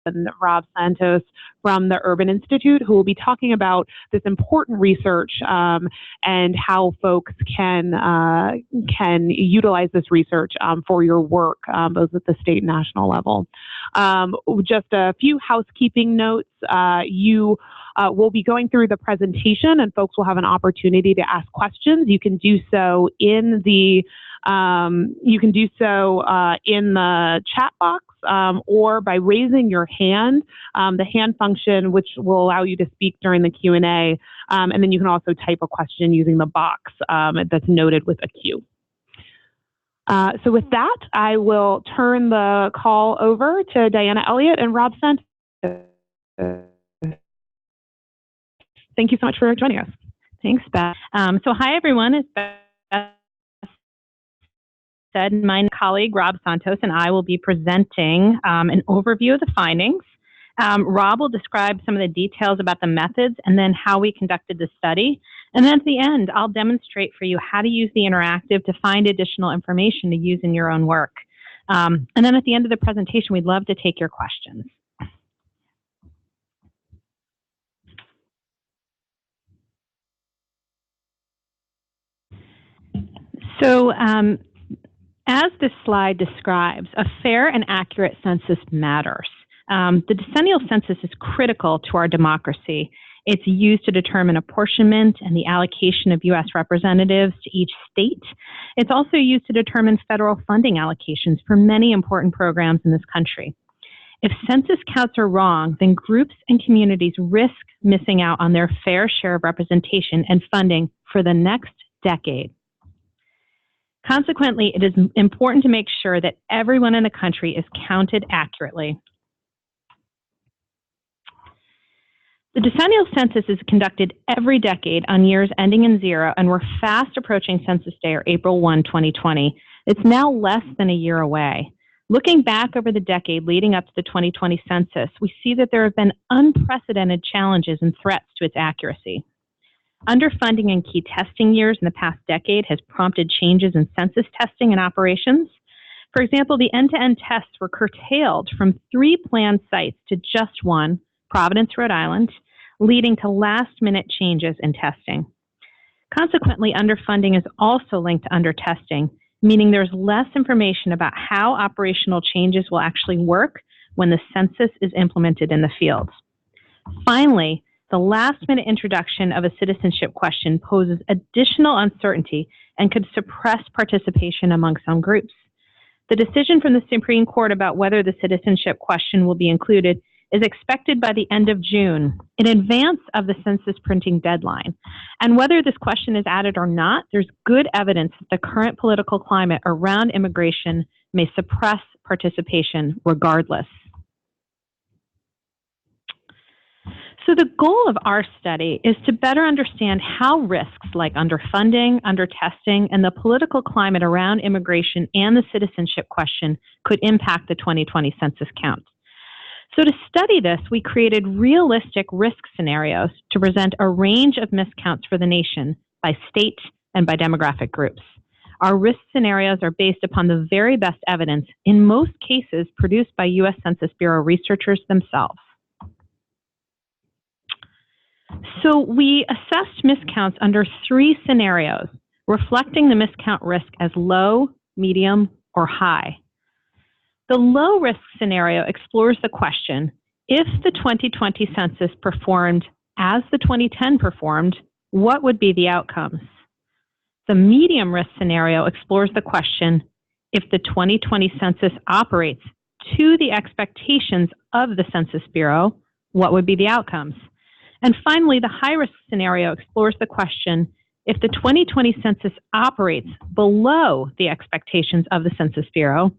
and Rob Santos from the Urban Institute, who will be talking about this important research and how folks can utilize this research for your work, both at the state and national level. Just a few housekeeping notes. We'll be going through the presentation, and folks will have an opportunity to ask questions. You can do so in the chat box or by raising your hand, the hand function, which will allow you to speak during the Q&A, and then you can also type a question using the box that's noted with a Q. So with that, I will turn the call over to Diana Elliott and Rob Santos. Thank you so much for joining us. Thanks, Beth. So hi, everyone. As Beth said, my colleague, Rob Santos, and I will be presenting an overview of the findings. Rob will describe some of the details about the methods and then how we conducted the study. And then at the end, I'll demonstrate for you how to use the interactive to find additional information to use in your own work. And then at the end of the presentation, we'd love to take your questions. So as this slide describes, a fair and accurate census matters. The decennial census is critical to our democracy. It's used to determine apportionment and the allocation of U.S. representatives to each state. It's also used to determine federal funding allocations for many important programs in this country. If census counts are wrong, then groups and communities risk missing out on their fair share of representation and funding for the next decade. Consequently, it is important to make sure that everyone in the country is counted accurately. The decennial census is conducted every decade on years ending in 0, and we're fast approaching Census Day, or April 1, 2020. It's now less than a year away. Looking back over the decade leading up to the 2020 census, we see that there have been unprecedented challenges and threats to its accuracy. Underfunding in key testing years in the past decade has prompted changes in census testing and operations. For example, the end-to-end tests were curtailed from 3 planned sites to just 1, Providence, Rhode Island, leading to last-minute changes in testing. Consequently, underfunding is also linked to undertesting, meaning there's less information about how operational changes will actually work when the census is implemented in the field. Finally, the last-minute introduction of a citizenship question poses additional uncertainty and could suppress participation among some groups. The decision from the Supreme Court about whether the citizenship question will be included is expected by the end of June, in advance of the census printing deadline. And whether this question is added or not, there's good evidence that the current political climate around immigration may suppress participation regardless. So the goal of our study is to better understand how risks like underfunding, undertesting, and the political climate around immigration and the citizenship question could impact the 2020 census count. So to study this, we created realistic risk scenarios to present a range of miscounts for the nation by state and by demographic groups. Our risk scenarios are based upon the very best evidence, in most cases produced by U.S. Census Bureau researchers themselves. So we assessed miscounts under 3 scenarios, reflecting the miscount risk as low, medium, or high. The low-risk scenario explores the question, if the 2020 census performed as the 2010 performed, what would be the outcomes? The medium-risk scenario explores the question, if the 2020 census operates to the expectations of the Census Bureau, what would be the outcomes? And finally, the high-risk scenario explores the question, if the 2020 census operates below the expectations of the Census Bureau,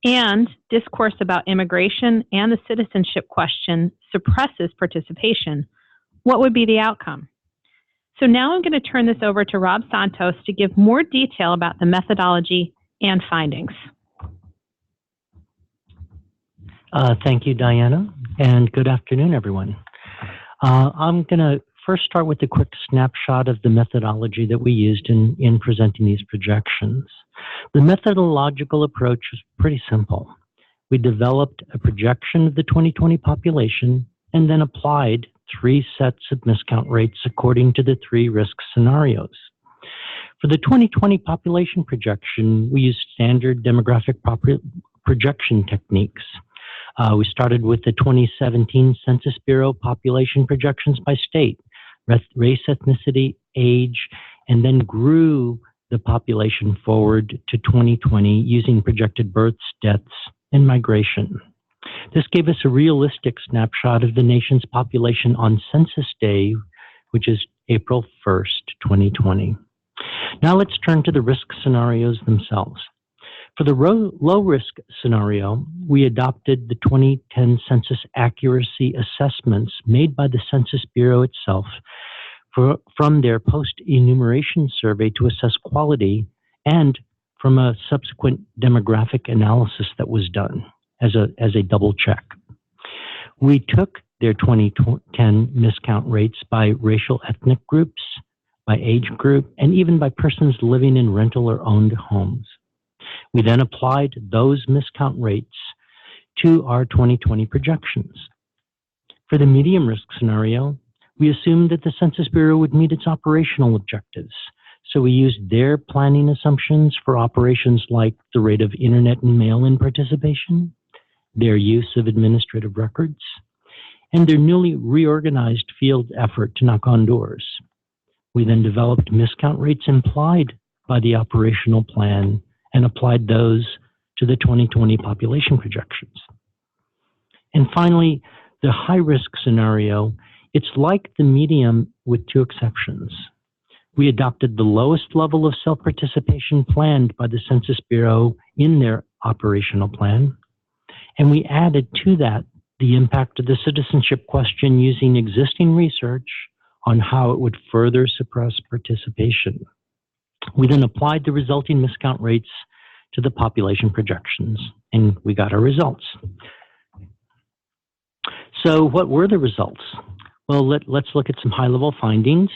and discourse about immigration and the citizenship question suppresses participation, what would be the outcome? So now I'm going to turn this over to Rob Santos to give more detail about the methodology and findings. Thank you, Diana, and good afternoon, everyone. I'm going to first start with a quick snapshot of the methodology that we used in presenting these projections. The methodological approach is pretty simple. we developed a projection of the 2020 population and then applied 3 sets of miscount rates according to the 3 risk scenarios. For the 2020 population projection, we used standard demographic projection techniques. We started with the 2017 Census Bureau population projections by state, race, ethnicity, age, and then grew the population forward to 2020 using projected births, deaths, and migration. This gave us a realistic snapshot of the nation's population on Census Day, which is April 1st, 2020. Now let's turn to the risk scenarios themselves. For the low-risk scenario, we adopted the 2010 census accuracy assessments made by the Census Bureau itself from their post-enumeration survey to assess quality and from a subsequent demographic analysis that was done as a double check. We took their 2010 miscount rates by racial ethnic groups, by age group, and even by persons living in rental or owned homes. We then applied those miscount rates to our 2020 projections. For the medium risk scenario, we assumed that the Census Bureau would meet its operational objectives. So we used their planning assumptions for operations like the rate of internet and mail-in participation, their use of administrative records, and their newly reorganized field effort to knock on doors. We then developed miscount rates implied by the operational plan and applied those to the 2020 population projections. And finally, the high-risk scenario, it's like the medium with 2 exceptions. We adopted the lowest level of self-participation planned by the Census Bureau in their operational plan, and we added to that the impact of the citizenship question using existing research on how it would further suppress participation. We then applied the resulting miscount rates to the population projections, and we got our results. So what were the results? Well, let's look at some high-level findings.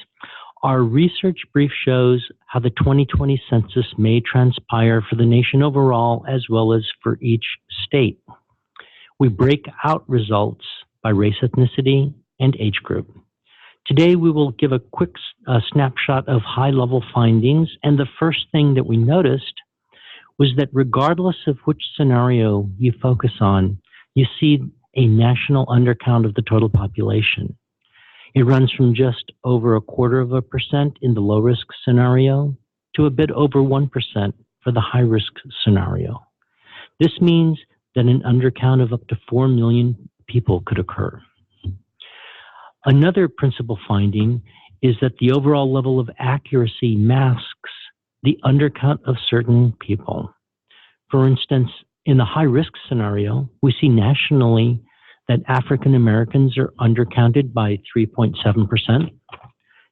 Our research brief shows how the 2020 census may transpire for the nation overall as well as for each state. We break out results by race, ethnicity, and age group. Today, we will give a quick snapshot of high-level findings, and the first thing that we noticed was that regardless of which scenario you focus on, you see a national undercount of the total population. It runs from just over 0.25% in the low-risk scenario to a bit over 1% for the high-risk scenario. This means that an undercount of up to 4 million people could occur. Another principal finding is that the overall level of accuracy masks the undercount of certain people. For instance, in the high-risk scenario, we see nationally that African Americans are undercounted by 3.7%.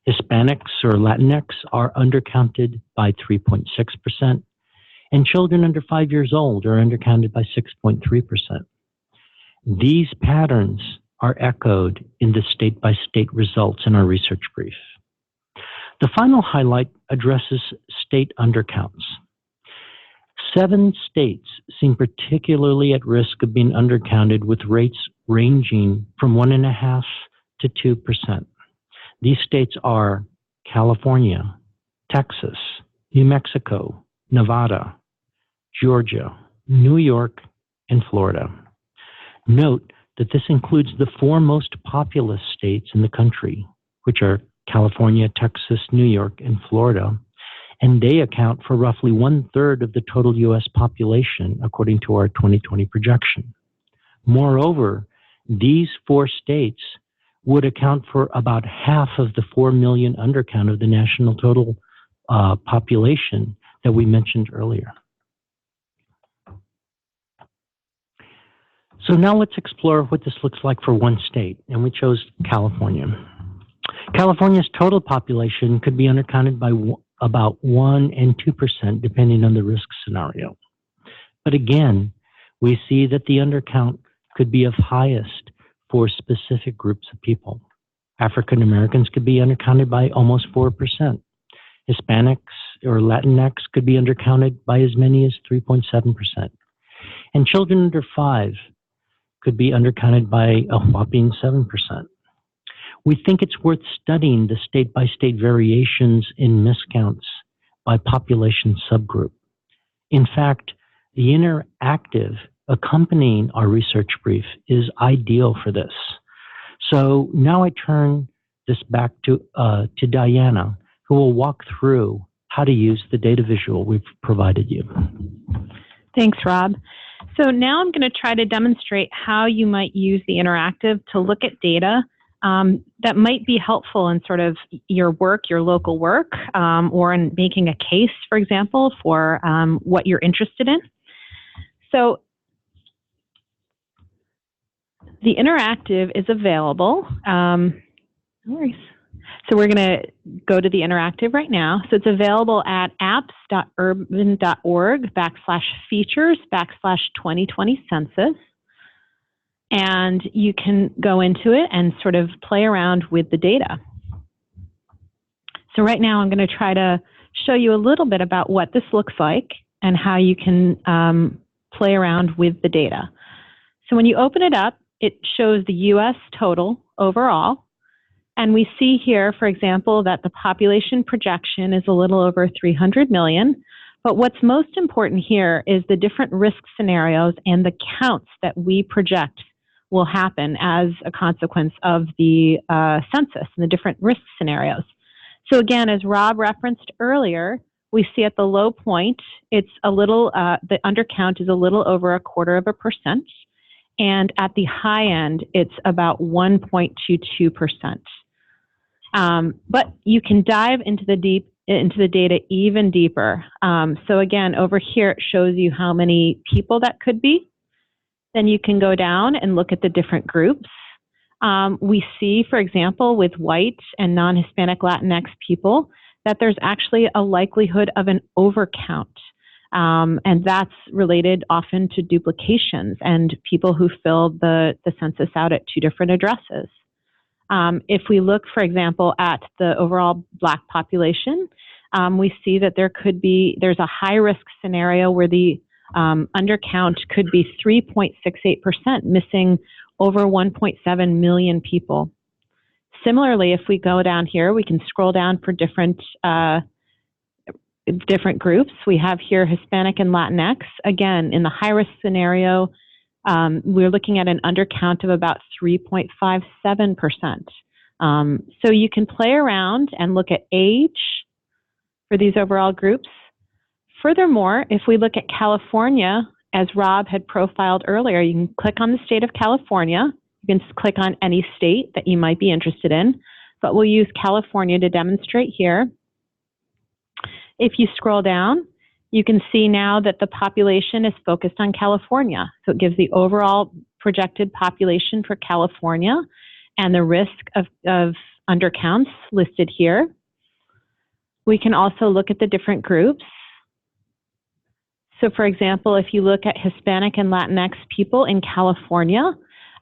Hispanics or Latinx are undercounted by 3.6%. And children under 5 years old are undercounted by 6.3%. These patterns are echoed in the state-by-state results in our research brief. The final highlight addresses state undercounts. 7 states seem particularly at risk of being undercounted, with rates ranging from 1.5% to 2%. These states are California, Texas, New Mexico, Nevada, Georgia, New York, and Florida. Note that this includes the 4 most populous states in the country, which are California, Texas, New York, and Florida, and they account for roughly 1/3 of the total U.S. population, according to our 2020 projection. Moreover, these 4 states would account for about half of the 4 million undercount of the national total population that we mentioned earlier. So now let's explore what this looks like for one state, and we chose California. California's total population could be undercounted by about 1% and 2%, depending on the risk scenario. But again, we see that the undercount could be of highest for specific groups of people. African Americans could be undercounted by almost 4%. Hispanics or Latinx could be undercounted by as many as 3.7%. And children under 5 could be undercounted by a whopping 7%. We think it's worth studying the state-by-state variations in miscounts by population subgroup. In fact, the interactive accompanying our research brief is ideal for this. So now I turn this back to Diana, who will walk through how to use the data visual we've provided you. Thanks, Rob. So now I'm going to try to demonstrate how you might use the interactive to look at data that might be helpful in sort of your work, your local work, or in making a case, for example, for what you're interested in. So the interactive is available. No worries. So we're going to go to the interactive right now. So it's available at apps.urban.org/features/2020 census. And you can go into it and sort of play around with the data. So right now I'm going to try to show you a little bit about what this looks like and how you can play around with the data. So when you open it up, it shows the US total overall. And we see here, for example, that the population projection is a little over 300 million. But what's most important here is the different risk scenarios and the counts that we project will happen as a consequence of the census and the different risk scenarios. So again, as Rob referenced earlier, we see at the low point, it's a little, the undercount is a little over 0.25%. And at the high end, it's about 1.22%. But you can dive into the data even deeper. So again, over here, it shows you how many people that could be. Then you can go down and look at the different groups. We see, for example, with white and non-Hispanic Latinx people, that there's actually a likelihood of an overcount. And that's related often to duplications and people who filled the census out at 2 different addresses. If we look, for example, at the overall Black population, we see that there's a high risk scenario where the undercount could be 3.68%, missing over 1.7 million people. Similarly, if we go down here, we can scroll down for different groups. We have here Hispanic and Latinx. Again, in the high risk scenario, we're looking at an undercount of about 3.57%. So you can play around and look at age for these overall groups. Furthermore, if we look at California, as Rob had profiled earlier, you can click on the state of California. You can click on any state that you might be interested in, but we'll use California to demonstrate here. If you scroll down, you can see now that the population is focused on California. So it gives the overall projected population for California and the risk of undercounts listed here. We can also look at the different groups. So for example, if you look at Hispanic and Latinx people in California,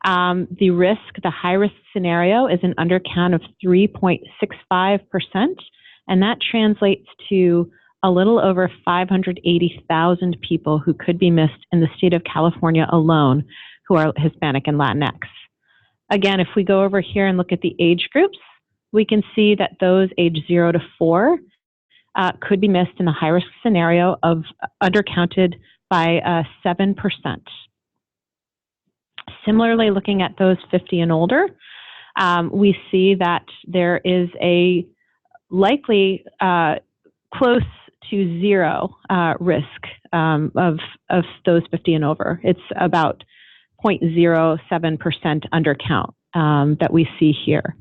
the high risk scenario is an undercount of 3.65%, and that translates to a little over 580,000 people who could be missed in the state of California alone who are Hispanic and Latinx. Again, if we go over here and look at the age groups, we can see that those age 0 to 4 could be missed in the high risk scenario of undercounted by 7%. Similarly, looking at those 50 and older, we see that there is a likely close to 0 risk of those 50 and over. It's about 0.07% undercount that we see here.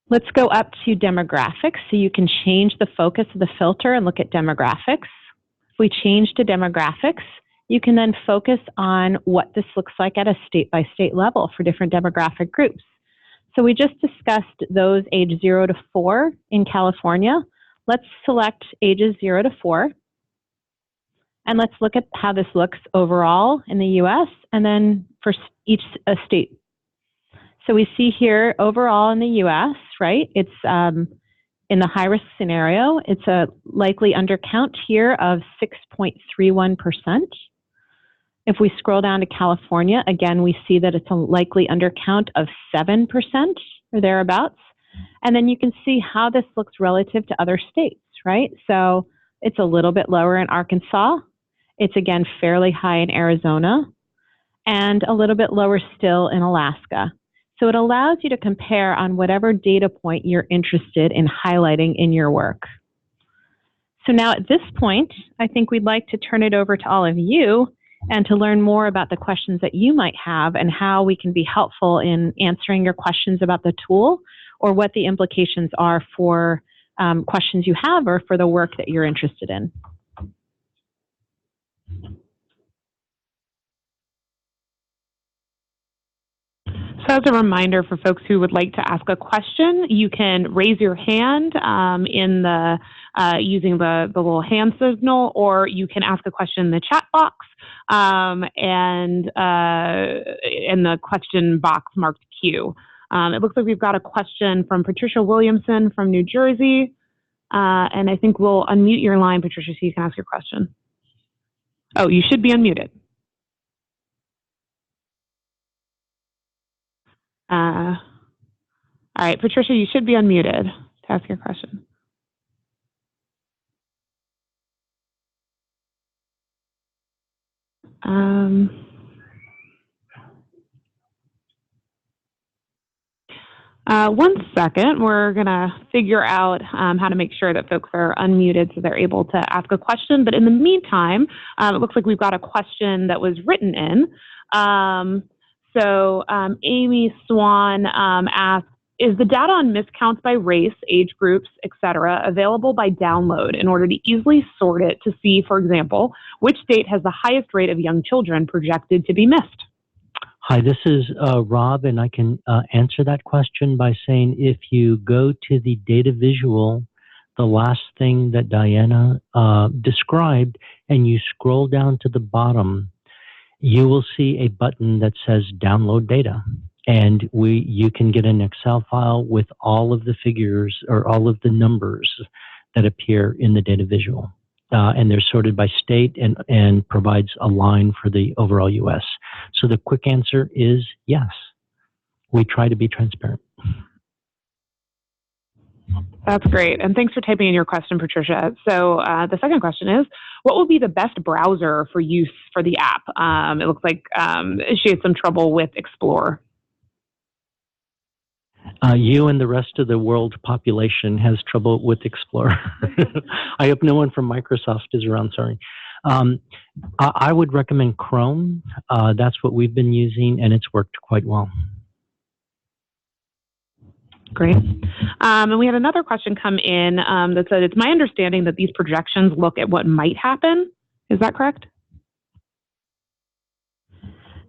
Let's go up to demographics, so you can change the focus of the filter and look at demographics. If we change to demographics, you can then focus on what this looks like at a state-by-state level for different demographic groups. So we just discussed those age 0 to 4 in California. Let's select ages 0 to 4. And let's look at how this looks overall in the US and then for each state. So we see here overall in the US, right, it's in the high risk scenario, it's a likely undercount here of 6.31%. If we scroll down to California, again, we see that it's a likely undercount of 7% or thereabouts. And then you can see how this looks relative to other states, right? So it's a little bit lower in Arkansas. It's, again, fairly high in Arizona, and a little bit lower still in Alaska. So it allows you to compare on whatever data point you're interested in highlighting in your work. So now at this point, I think we'd like to turn it over to all of you and to learn more about the questions that you might have and how we can be helpful in answering your questions about the tool or what the implications are for questions you have or for the work that you're interested in. So as a reminder for folks who would like to ask a question, you can raise your hand in the using the little hand signal, or you can ask a question in the chat box and in the question box marked Q. It looks like we've got a question from Patricia Williamson from New Jersey, and I think we'll unmute your line, Patricia, so you can ask your question. Oh, you should be unmuted. All right, Patricia, you should be unmuted to ask your question. One second, we're gonna figure out how to make sure that folks are unmuted so they're able to ask a question. But in the meantime, it looks like we've got a question that was written in. So Amy Swan asked, is the data on miscounts by race, age groups, et cetera, available by download in order to easily sort it to see, for example, which state has the highest rate of young children projected to be missed? Hi, this is Rob, and I can answer that question by saying if you go to the data visual, the last thing that Diana described, and you scroll down to the bottom, you will see a button that says download data. And you can get an Excel file with all of the figures or all of the numbers that appear in the data visual. And they're sorted by state and provides a line for the overall US. So the quick answer is yes. We try to be transparent. That's great. And thanks for typing in your question, Patricia. So the second question is, what will be the best browser for use for the app? It looks like she had some trouble with Explore. You and the rest of the world population has trouble with Explorer. I hope no one from Microsoft is around, sorry. I would recommend Chrome. That's what we've been using, and it's worked quite well. Great. And we had another question come in that said, it's my understanding that these projections look at what might happen. Is that correct?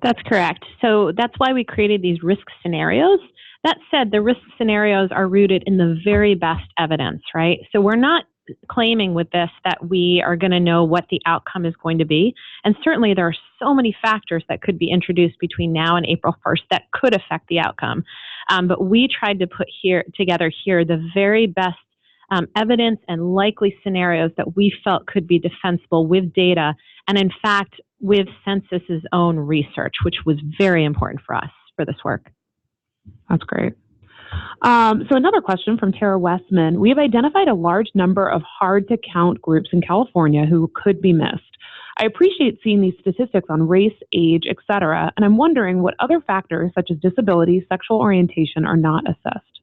That's correct. So that's why we created these risk scenarios. That said, the risk scenarios are rooted in the very best evidence, right? So we're not claiming with this that we are going to know what the outcome is going to be. And certainly there are so many factors that could be introduced between now and April 1st that could affect the outcome. But we tried to put together the very best evidence and likely scenarios that we felt could be defensible with data. And in fact, with Census's own research, which was very important for us for this work. That's great. So another question from Tara Westman. We have identified a large number of hard to count groups in California who could be missed. I appreciate seeing these statistics on race, age, et cetera, and I'm wondering what other factors such as disability, sexual orientation are not assessed.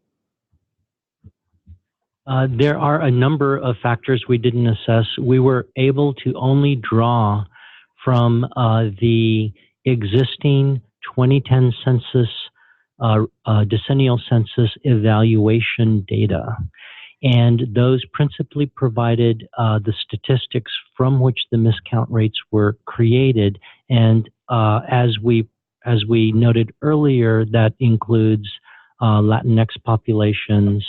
There are a number of factors we didn't assess. We were able to only draw from the existing 2010 census decennial census evaluation data. And those principally provided the statistics from which the miscount rates were created. And as we noted earlier, that includes Latinx populations,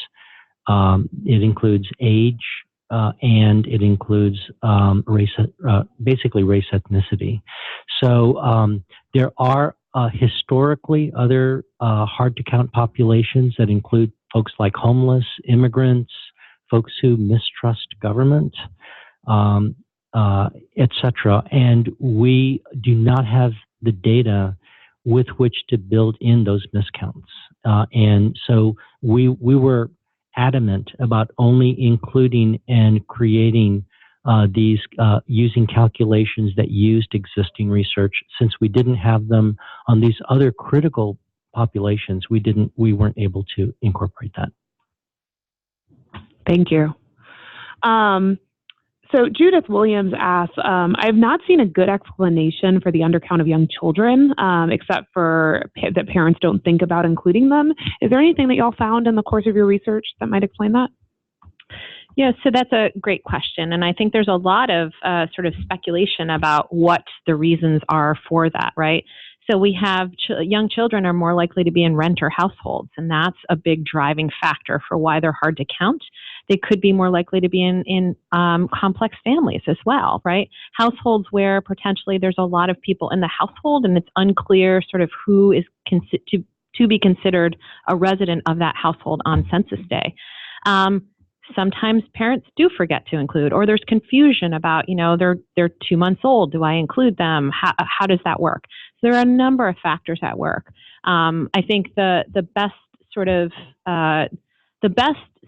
it includes age, and it includes basically race ethnicity. So there are historically other hard to count populations that include folks like homeless, immigrants, folks who mistrust government. etc. And we do not have the data with which to build in those miscounts. And so we were adamant about only including and creating these using calculations that used existing research. Since we didn't have them on these other critical populations, we weren't able to incorporate that. Thank you. So Judith Williams asks, I have not seen a good explanation for the undercount of young children, except for that parents don't think about including them. Is there anything that y'all found in the course of your research that might explain that? Yeah, so that's a great question. And I think there's a lot of sort of speculation about what the reasons are for that, right? So we have young children are more likely to be in renter households, and that's a big driving factor for why they're hard to count. They could be more likely to be in complex families as well, right? Households where potentially there's a lot of people in the household and it's unclear sort of who is to be considered a resident of that household on census day. Sometimes parents do forget to include, or there's confusion about, they're 2 months old. Do I include them? How does that work? So there are a number of factors at work. I think the best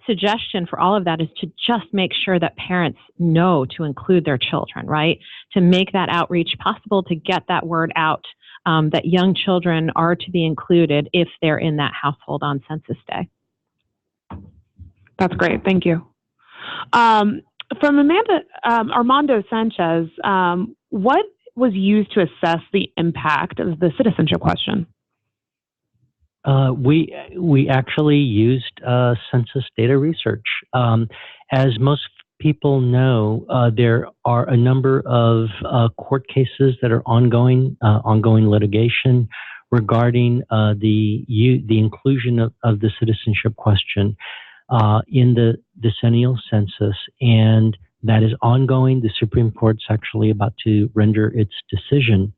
suggestion for all of that is to just make sure that parents know to include their children, right? To make that outreach possible, to get that word out that young children are to be included if they're in that household on census day. That's great. Thank you. From Armando Sanchez, what was used to assess the impact of the citizenship question? We actually used census data research. As most people know, there are a number of court cases that are ongoing litigation regarding the inclusion of the citizenship question in the decennial census, and that is ongoing. The Supreme Court's actually about to render its decision.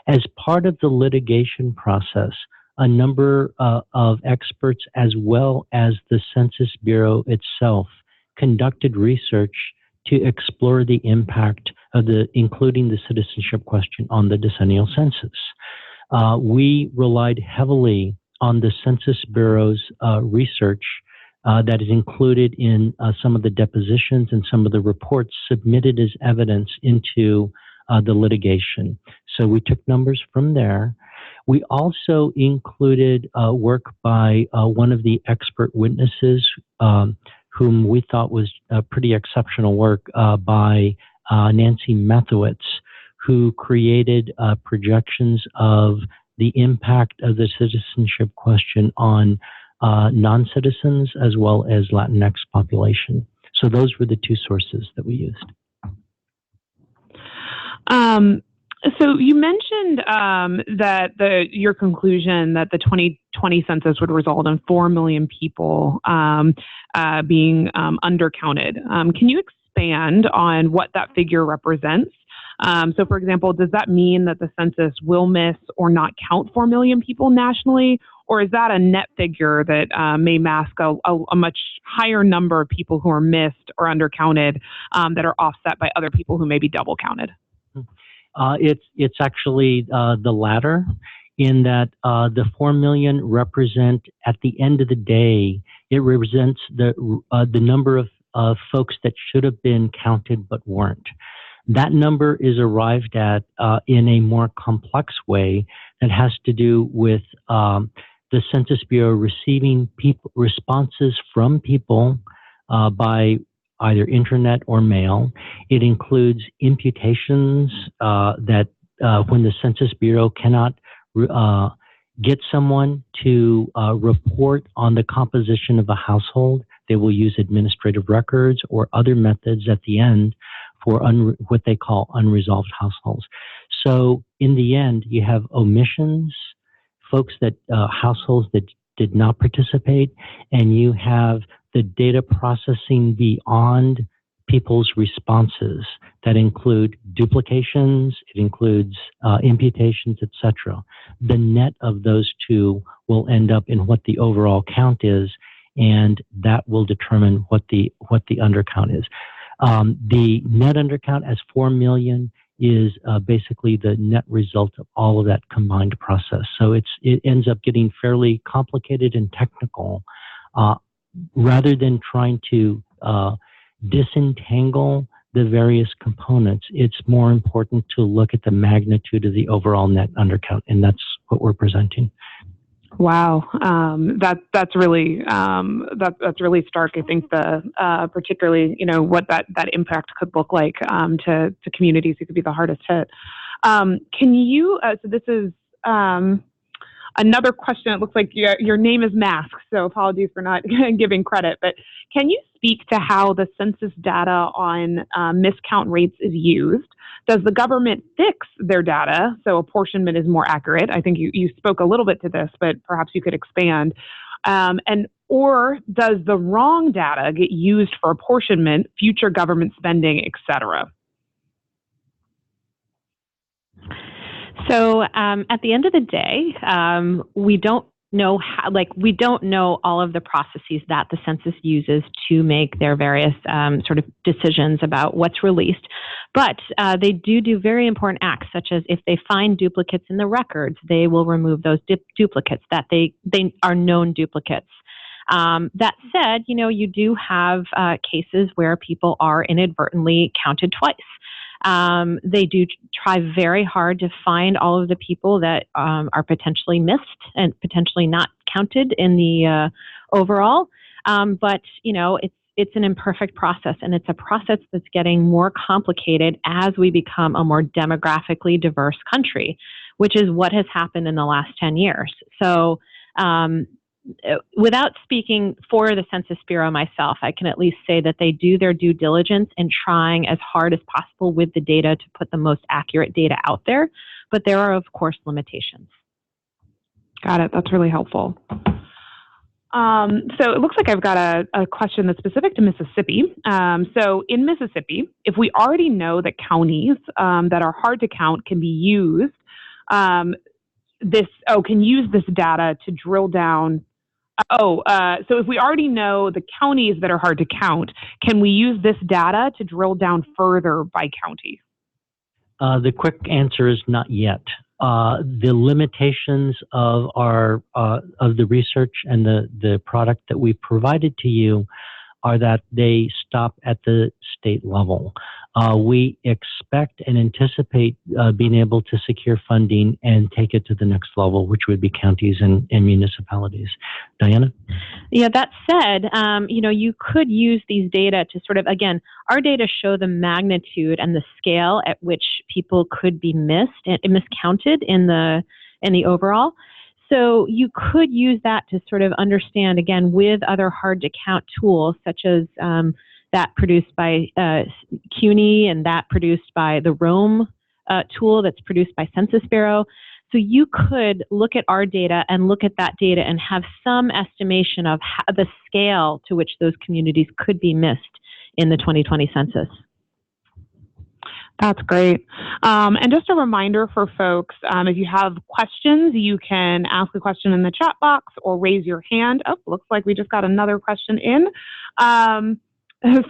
As part of the litigation process, a number of experts, as well as the Census Bureau itself, conducted research to explore the impact of including the citizenship question on the decennial census. We relied heavily on the Census Bureau's research that is included in some of the depositions and some of the reports submitted as evidence into the litigation. So we took numbers from there. We also included work by one of the expert witnesses, whom we thought was pretty exceptional work by Nancy Methowitz, who created projections of the impact of the citizenship question on non-citizens as well as Latinx population. So those were the two sources that we used. So you mentioned that your conclusion that the 2020 census would result in 4 million people being undercounted. Can you expand on what that figure represents? So, for example, does that mean that the census will miss or not count 4 million people nationally? Or is that a net figure that may mask a much higher number of people who are missed or undercounted that are offset by other people who may be double counted? It's actually the latter, in that the 4 million represent, at the end of the day, it represents the number of folks that should have been counted but weren't. That number is arrived at in a more complex way that has to do with the Census Bureau receiving responses from people by either internet or mail. It includes imputations that when the Census Bureau cannot get someone to report on the composition of a household, they will use administrative records or other methods at the end for what they call unresolved households. So in the end, you have omissions, folks that households that did not participate, and you have the data processing beyond people's responses that include duplications, it includes imputations, etc. The net of those two will end up in what the overall count is, and that will determine what the undercount is. The net undercount as 4 million is basically the net result of all of that combined process. So it ends up getting fairly complicated and technical. Rather than trying to disentangle the various components, it's more important to look at the magnitude of the overall net undercount, and that's what we're presenting. Wow, that's really stark. I think particularly what that impact could look like to communities who could be the hardest hit. Can you? So this is another question. It looks like your name is Mask, so apologies for not giving credit. But can you speak to how the census data on miscount rates is used? Does the government fix their data so apportionment is more accurate? I think you spoke a little bit to this, but perhaps you could expand. Or does the wrong data get used for apportionment, future government spending, et cetera? So at the end of the day, we don't know we don't know all of the processes that the census uses to make their various sort of decisions about what's released. But they do very important acts, such as if they find duplicates in the records, they will remove those duplicates that they are known duplicates. That said, you do have cases where people are inadvertently counted twice. They do try very hard to find all of the people that are potentially missed and potentially not counted in the overall. But it's an imperfect process, and it's a process that's getting more complicated as we become a more demographically diverse country, which is what has happened in the last 10 years. So without speaking for the Census Bureau myself, I can at least say that they do their due diligence in trying as hard as possible with the data to put the most accurate data out there. But there are, of course, limitations. Got it. That's really helpful. So it looks like I've got a question that's specific to Mississippi. So in Mississippi, if we already know that counties that are hard to count can be used, can use this data to drill down. So if we already know the counties that are hard to count, can we use this data to drill down further by county? The quick answer is not yet. The limitations of the research and the product that we've provided to you are that they stop at the state level. We expect and anticipate being able to secure funding and take it to the next level, which would be counties and municipalities. Diana? Yeah, that said, you could use these data to sort of, again, our data show the magnitude and the scale at which people could be missed and miscounted in the overall. So you could use that to sort of understand, again, with other hard to count tools, such as that produced by CUNY and that produced by the Rome tool that's produced by Census Bureau. So you could look at our data and look at that data and have some estimation of the scale to which those communities could be missed in the 2020 census. That's great. And just a reminder for folks, if you have questions, you can ask a question in the chat box or raise your hand. Oh, looks like we just got another question in.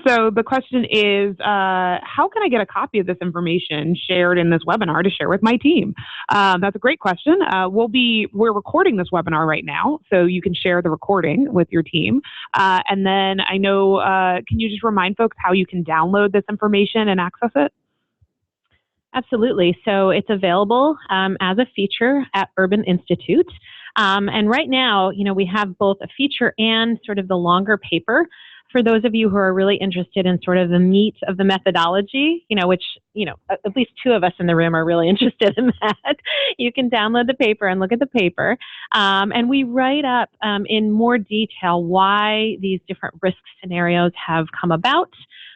So the question is, how can I get a copy of this information shared in this webinar to share with my team? That's a great question. We're recording this webinar right now, so you can share the recording with your team. And then I know, can you just remind folks how you can download this information and access it? Absolutely. So it's available as a feature at Urban Institute. And right now, we have both a feature and sort of the longer paper. For those of you who are really interested in sort of the meat of the methodology, which, at least two of us in the room are really interested in that, you can download the paper and look at the paper. And we write up in more detail why these different risk scenarios have come about,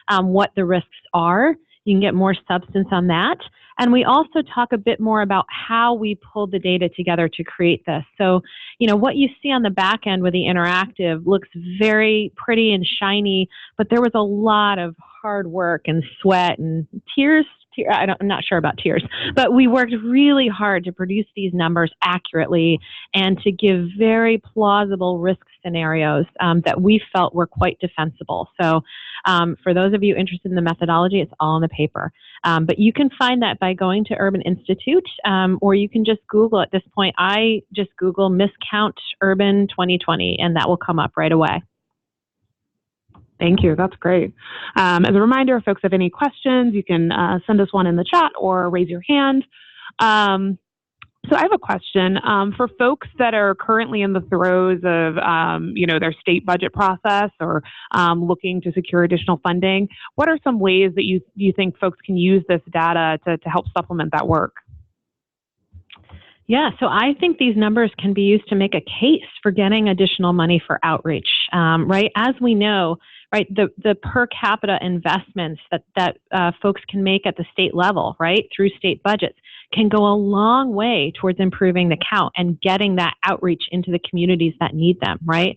what the risks are. You can get more substance on that. And we also talk a bit more about how we pulled the data together to create this. So, what you see on the back end with the interactive looks very pretty and shiny, but there was a lot of hard work and sweat and tears tier. I'm not sure about tiers, but we worked really hard to produce these numbers accurately and to give very plausible risk scenarios that we felt were quite defensible. So for those of you interested in the methodology, it's all on the paper. But you can find that by going to Urban Institute, or you can just Google at this point. I just Google Miscount Urban 2020, and that will come up right away. Thank you. That's great. As a reminder, if folks have any questions, you can send us one in the chat or raise your hand. So I have a question for folks that are currently in the throes of, their state budget process or looking to secure additional funding. What are some ways that you think folks can use this data to help supplement that work? Yeah, so I think these numbers can be used to make a case for getting additional money for outreach, right? As we know, right, the per capita investments that folks can make at the state level, right, through state budgets, can go a long way towards improving the count and getting that outreach into the communities that need them, right?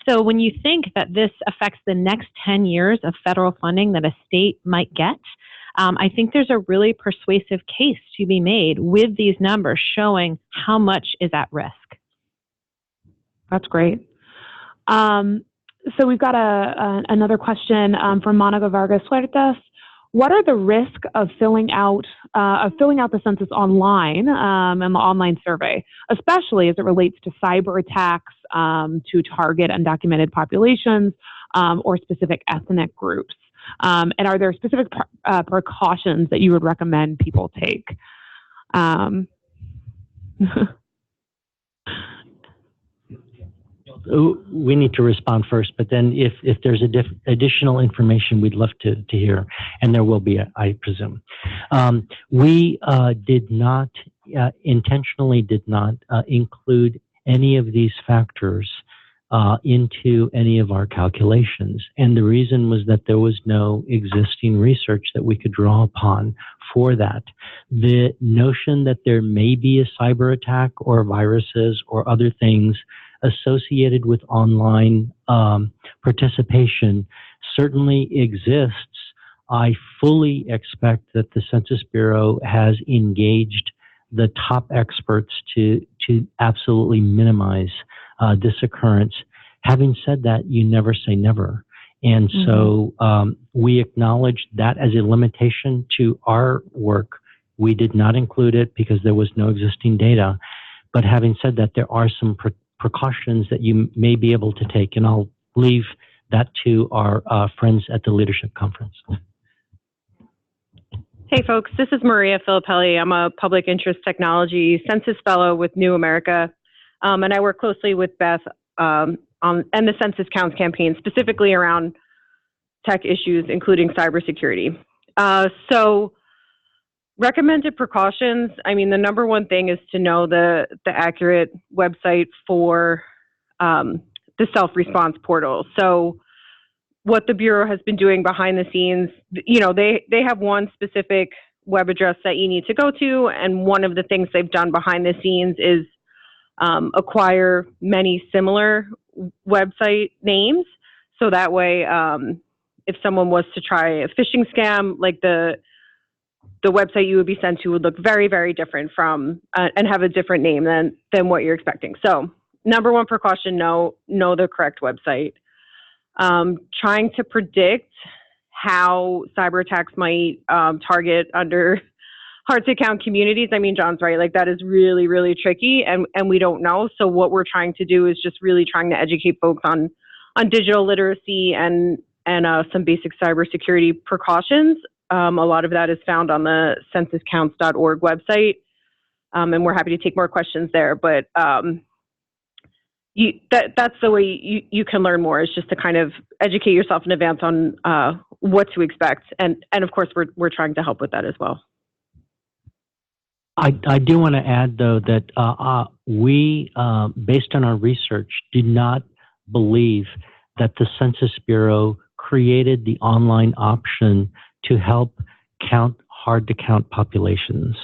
So when you think that this affects the next 10 years of federal funding that a state might get, I think there's a really persuasive case to be made with these numbers showing how much is at risk. That's great. So we've got another question from Monica Vargas Huertas. What are the risks of filling out the census online and the online survey, especially as it relates to cyber attacks to target undocumented populations or specific ethnic groups? And are there specific precautions that you would recommend people take? We need to respond first, but then if there's additional information, we'd love to hear, and there will be, I presume. We intentionally did not include any of these factors into any of our calculations. And the reason was that there was no existing research that we could draw upon for that. The notion that there may be a cyber attack or viruses or other things associated with online participation certainly exists. I fully expect that the Census Bureau has engaged the top experts to absolutely minimize this occurrence. Having said that, you never say never. And so we acknowledge that as a limitation to our work. We did not include it because there was no existing data. But having said that, there are some precautions that you may be able to take, and I'll leave that to our friends at the Leadership Conference. Hey folks, this is Maria Filippelli. I'm a Public Interest Technology Census Fellow with New America, and I work closely with Beth and the Census Counts campaign, specifically around tech issues, including cybersecurity. So recommended precautions, I mean, the number one thing is to know the accurate website for the self-response portal. So what the Bureau has been doing behind the scenes, you know, they have one specific web address that you need to go to, and one of the things they've done behind the scenes is acquire many similar website names. So that way, if someone was to try a phishing scam, like the website you would be sent to would look very, very different from and have a different name than what you're expecting. So number one precaution, know the correct website. Trying to predict how cyber attacks might target under hard to count communities. I mean, John's right, like that is really, really tricky, and we don't know. So what we're trying to do is just really trying to educate folks on digital literacy and some basic cybersecurity precautions. A lot of that is found on the censuscounts.org website, and we're happy to take more questions there. But that's the way you can learn more, is just to kind of educate yourself in advance on what to expect. And of course, we're trying to help with that as well. I do want to add, though, that we, based on our research, did not believe that the Census Bureau created the online option to help count hard-to-count populations.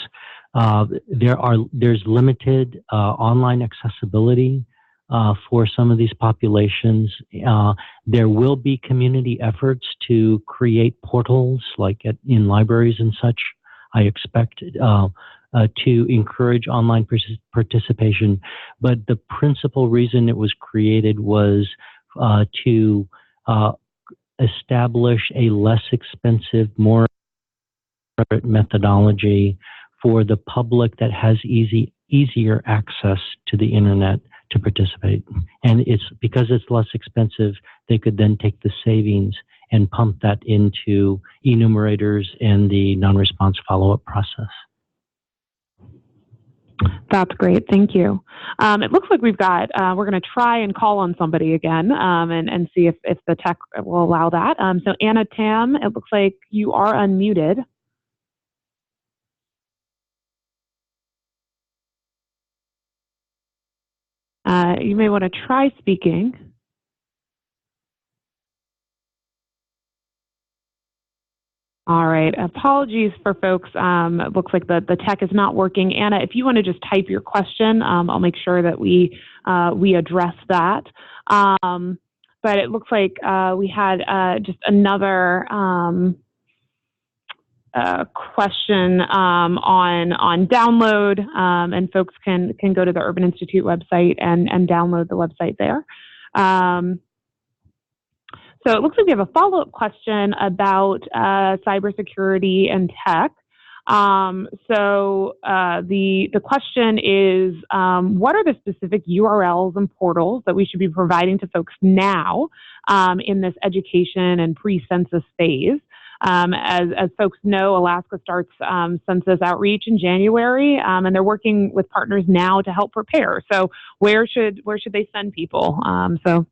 There's limited online accessibility for some of these populations. There will be community efforts to create portals like in libraries and such I expect to encourage online participation. But the principal reason it was created was to establish a less expensive, more methodology for the public that has easier access to the internet to participate. And it's because it's less expensive, they could then take the savings and pump that into enumerators and the non-response follow-up process. That's great. Thank you. It looks like we've got, we're going to try and call on somebody again and see if the tech will allow that. So Anna Tam, it looks like you are unmuted. You may want to try speaking. All right. Apologies for folks. It looks like the tech is not working. Anna, if you want to just type your question, I'll make sure that we address that. But it looks like we had just another question on download, and folks can go to the Urban Institute website and download the website there. So it looks like we have a follow-up question about cybersecurity and tech. So the question is, what are the specific URLs and portals that we should be providing to folks now in this education and pre-census phase? As folks know, Alaska starts census outreach in January, and they're working with partners now to help prepare. So where should they send people? So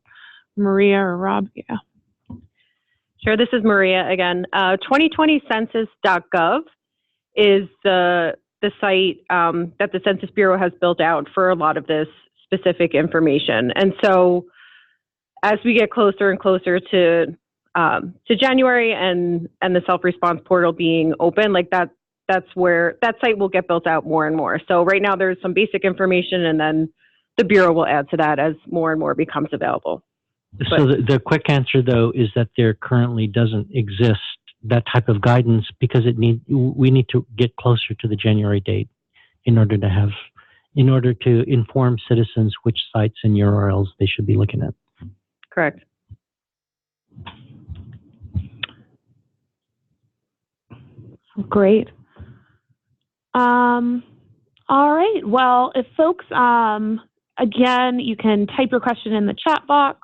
Maria or Rob, yeah. Sure, this is Maria again. 2020census.gov is the site that the Census Bureau has built out for a lot of this specific information. And so as we get closer and closer to January and the self-response portal being open, like that's where that site will get built out more and more. So right now there's some basic information, and then the Bureau will add to that as more and more becomes available. So the quick answer, though, is that there currently doesn't exist that type of guidance because we need to get closer to the January date in order to inform citizens which sites and URLs they should be looking at. Correct. Great. All right. Well, if folks, again, you can type your question in the chat box.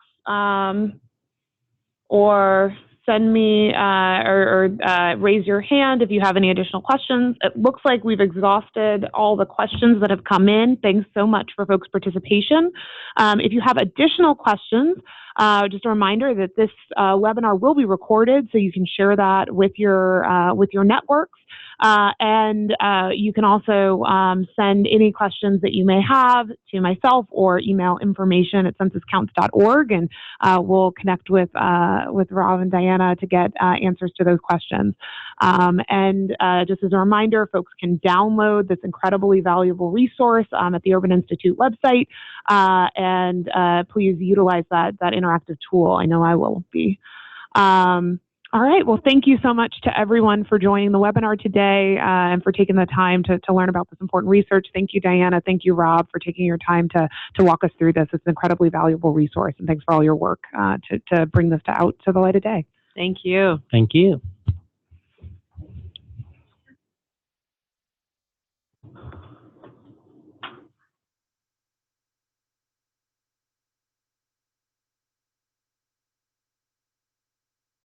Or send me or raise your hand if you have any additional questions. It looks like we've exhausted all the questions that have come in. Thanks so much for folks' participation. If you have additional questions, just a reminder that this webinar will be recorded, so you can share that with your networks. And you can also send any questions that you may have to myself or email information@censuscounts.org, and we'll connect with Rob and Diana to get answers to those questions. And just as a reminder, folks can download this incredibly valuable resource at the Urban Institute website, and please utilize that interactive tool. I know I will be. All right. Well, thank you so much to everyone for joining the webinar today and for taking the time to learn about this important research. Thank you, Diana. Thank you, Rob, for taking your time to walk us through this. It's an incredibly valuable resource, and thanks for all your work to bring this out to the light of day. Thank you. Thank you.